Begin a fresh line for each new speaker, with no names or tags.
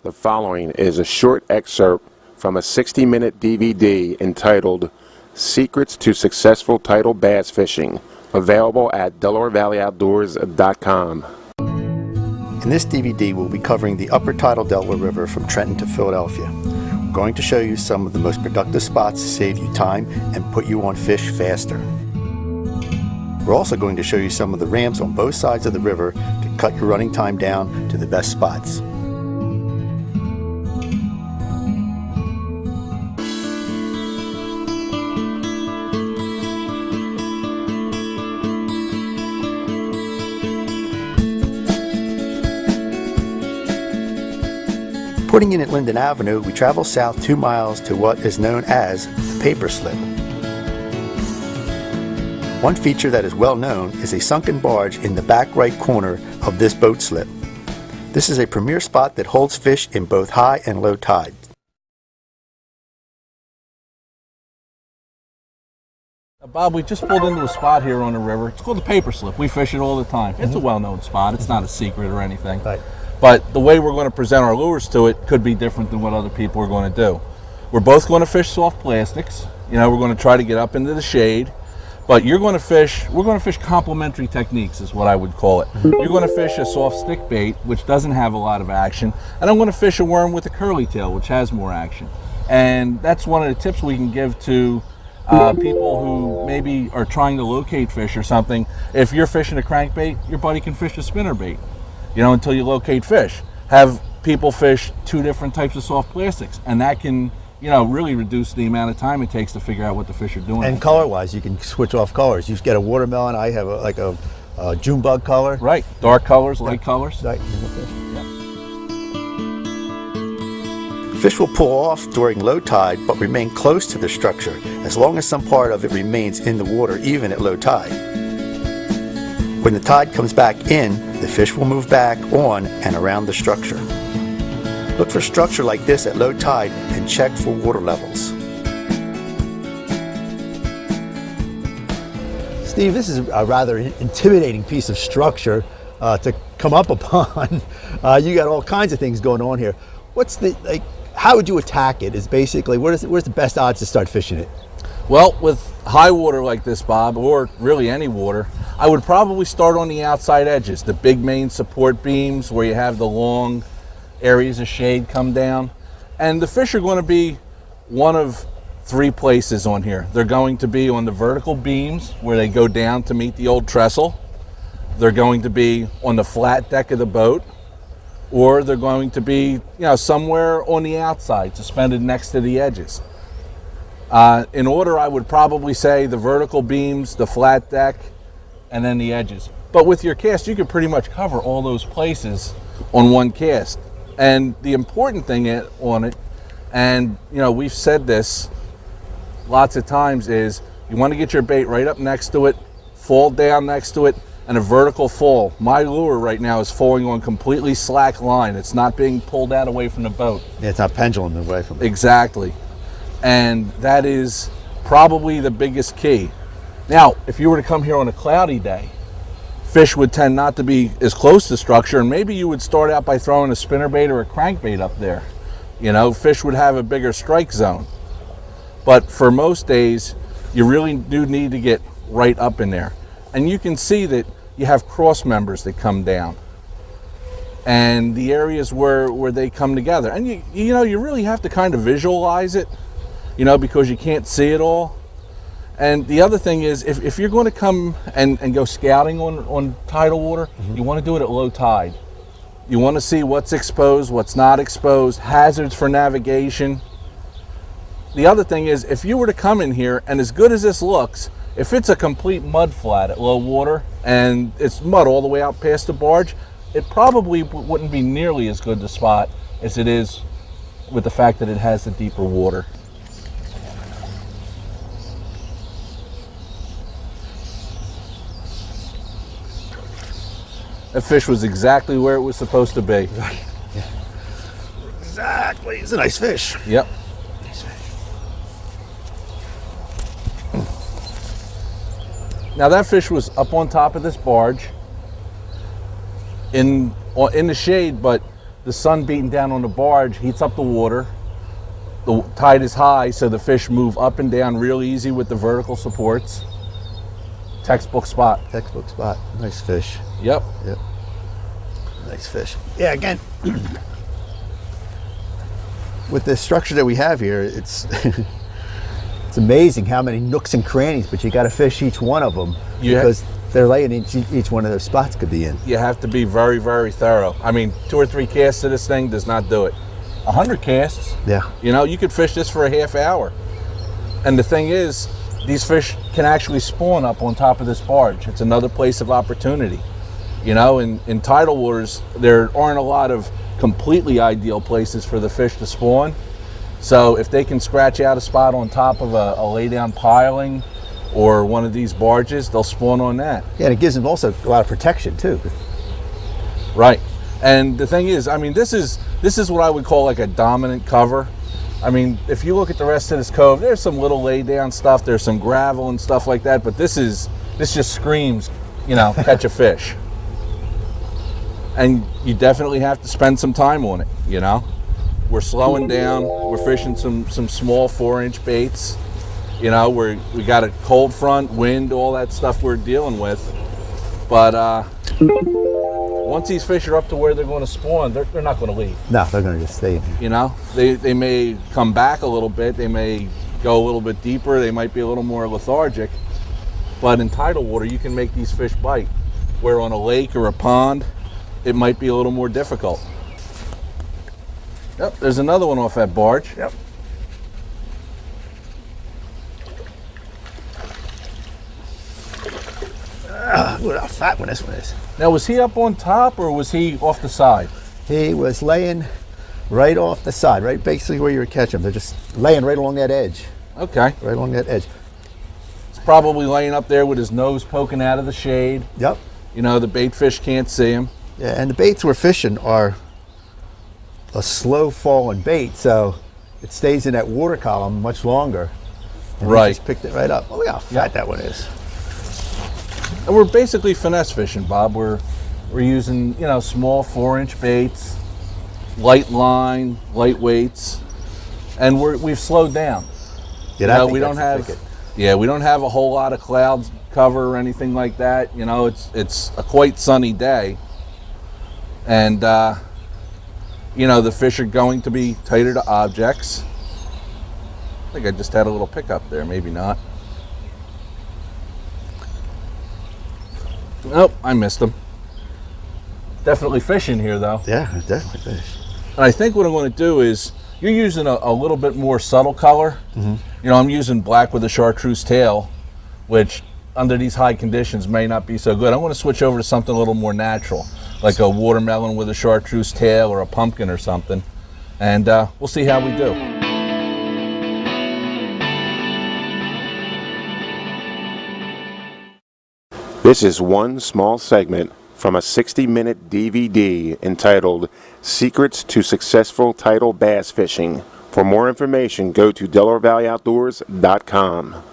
The following is a short excerpt from a 60-minute DVD entitled Secrets to Successful Tidal Bass Fishing, available at DelawareValleyOutdoors.com.
In this DVD, we'll be covering the upper tidal Delaware River from Trenton to Philadelphia. We're going to show you some of the most productive spots to save you time and put you on fish faster. We're also going to show you some of the ramps on both sides of the river to cut your running time down to the best spots. Putting in at Linden Avenue, we travel south 2 miles to what is known as the Paper Slip. One feature that is well known is a sunken barge in the back right corner of this boat slip. This is a premier spot that holds fish in both high and low tide.
Bob, we just pulled into a spot here on the river. It's called the Paper Slip. We fish it all the time. It's a well-known spot. It's not a secret or anything.
Right.
But the way we're going to present our lures to it could be different than what other people are going to do. We're both going to fish soft plastics. You know, we're going to try to get up into the shade. But we're going to fish complementary techniques is what I would call it. You're going to fish a soft stick bait, which doesn't have a lot of action. And I'm going to fish a worm with a curly tail, which has more action. And that's one of the tips we can give to people who maybe are trying to locate fish or something. If you're fishing a crankbait, your buddy can fish a spinnerbait, you know, until you locate fish. Have people fish 2 different types of soft plastics, and that can, you know, really reduce the amount of time it takes to figure out what the fish are doing.
And color-wise, you can switch off colors. You get a watermelon. I have a June bug color.
Right, dark colors, light colors.
Right. Fish will pull off during low tide, but remain close to the structure as long as some part of it remains in the water, even at low tide. When the tide comes back in, the fish will move back on and around the structure. Look for structure like this at low tide and check for water levels. Steve, this is a rather intimidating piece of structure to come up upon. You got all kinds of things going on here. How would you attack it? Is basically, where's the best odds to start fishing it?
Well, with high water like this, Bob, or really any water, I would probably start on the outside edges, the big main support beams where you have the long areas of shade come down. And the fish are going to be one of 3 places on here. They're going to be on the vertical beams where they go down to meet the old trestle. They're going to be on the flat deck of the boat, or they're going to be, you know, somewhere on the outside, suspended next to the edges. In order, I would probably say the vertical beams, the flat deck, and then the edges. But with your cast, you could pretty much cover all those places on one cast. And the important thing on it, and you know, we've said this lots of times, is you want to get your bait right up next to it, fall down next to it, and a vertical fall. My lure right now is falling on completely slack line. It's not being pulled out away from the boat.
Yeah, it's not pendulum away from it.
Exactly. And that is probably the biggest key. Now, if you were to come here on a cloudy day, fish would tend not to be as close to structure, and maybe you would start out by throwing a spinnerbait or a crankbait up there. You know, fish would have a bigger strike zone. But for most days, you really do need to get right up in there. And you can see that you have cross members that come down, and the areas where they come together. And you know, you really have to kind of visualize it, you know, because you can't see it all. And the other thing is, if you're going to come and go scouting on tidal water, you want to do it at low tide. You want to see what's exposed, what's not exposed, hazards for navigation. The other thing is, if you were to come in here, and as good as this looks, if it's a complete mud flat at low water and it's mud all the way out past the barge, it probably wouldn't be nearly as good to spot as it is with the fact that it has the deeper water. That fish was exactly where it was supposed to be.
Right. Yeah. Exactly. It's a nice fish.
Yep.
Nice fish.
Now that fish was up on top of this barge in the shade, but the sun beating down on the barge heats up the water. The tide is high, so the fish move up and down real easy with the vertical supports. Textbook spot.
Textbook spot. Nice fish.
Yep.
Yep. Nice fish. Yeah, again, with the structure that we have here, it's it's amazing how many nooks and crannies, but you got to fish each one of them because they're laying in each one of those spots could be in.
You have to be very, very thorough. I mean, 2 or 3 casts of this thing does not do it. 100 casts,
Yeah.
you know, you could fish this for a half hour. And the thing is, these fish can actually spawn up on top of this barge. It's another place of opportunity. You know, in tidal waters, there aren't a lot of completely ideal places for the fish to spawn. So if they can scratch out a spot on top of a lay-down piling or one of these barges, they'll spawn on that.
Yeah, and it gives them also a lot of protection too.
Right. And the thing is, I mean, this is what I would call like a dominant cover. I mean, if you look at the rest of this cove, there's some little lay down stuff, there's some gravel and stuff like that, but this just screams, you know, catch a fish. And you definitely have to spend some time on it, you know. We're slowing down, we're fishing some small 4-inch baits. You know, we got a cold front, wind, all that stuff we're dealing with. But once these fish are up to where they're going to spawn, they're not going to leave.
No, they're going to just stay in here.
You know, they may come back a little bit, they may go a little bit deeper, they might be a little more lethargic. But in tidal water, you can make these fish bite. Where on a lake or a pond, it might be a little more difficult. Yep, there's another one off that barge.
Yep. Look how fat one this one is.
Now, was he up on top or was he off the side?
He was laying right off the side, right basically where you would catch them. They're just laying right along that edge.
Okay.
Right along that edge.
He's probably laying up there with his nose poking out of the shade.
Yep.
You know, the bait fish can't see him.
Yeah, and the baits we're fishing are a slow falling bait, so it stays in that water column much longer. And
Right.
He just picked it right up. Oh, look how fat that one is.
And we're basically finesse fishing, Bob. We're using, you know, small 4-inch baits, light line, light weights, and we've slowed down.
Yeah,
You know, we don't have a whole lot of clouds cover or anything like that. You know, it's a quite sunny day, and you know, the fish are going to be tighter to objects. I think I just had a little pickup there, maybe not. Nope, I missed him. Definitely fishing here though.
Yeah, definitely fish.
And I think what I'm going to do is, you're using a little bit more subtle color. You know, I'm using black with a chartreuse tail, which under these high conditions may not be so good. I want to switch over to something a little more natural, like a watermelon with a chartreuse tail or a pumpkin or something. And we'll see how we do.
This is one small segment from a 60-minute DVD entitled Secrets to Successful Tidal Bass Fishing. For more information, go to DelawareValleyOutdoors.com.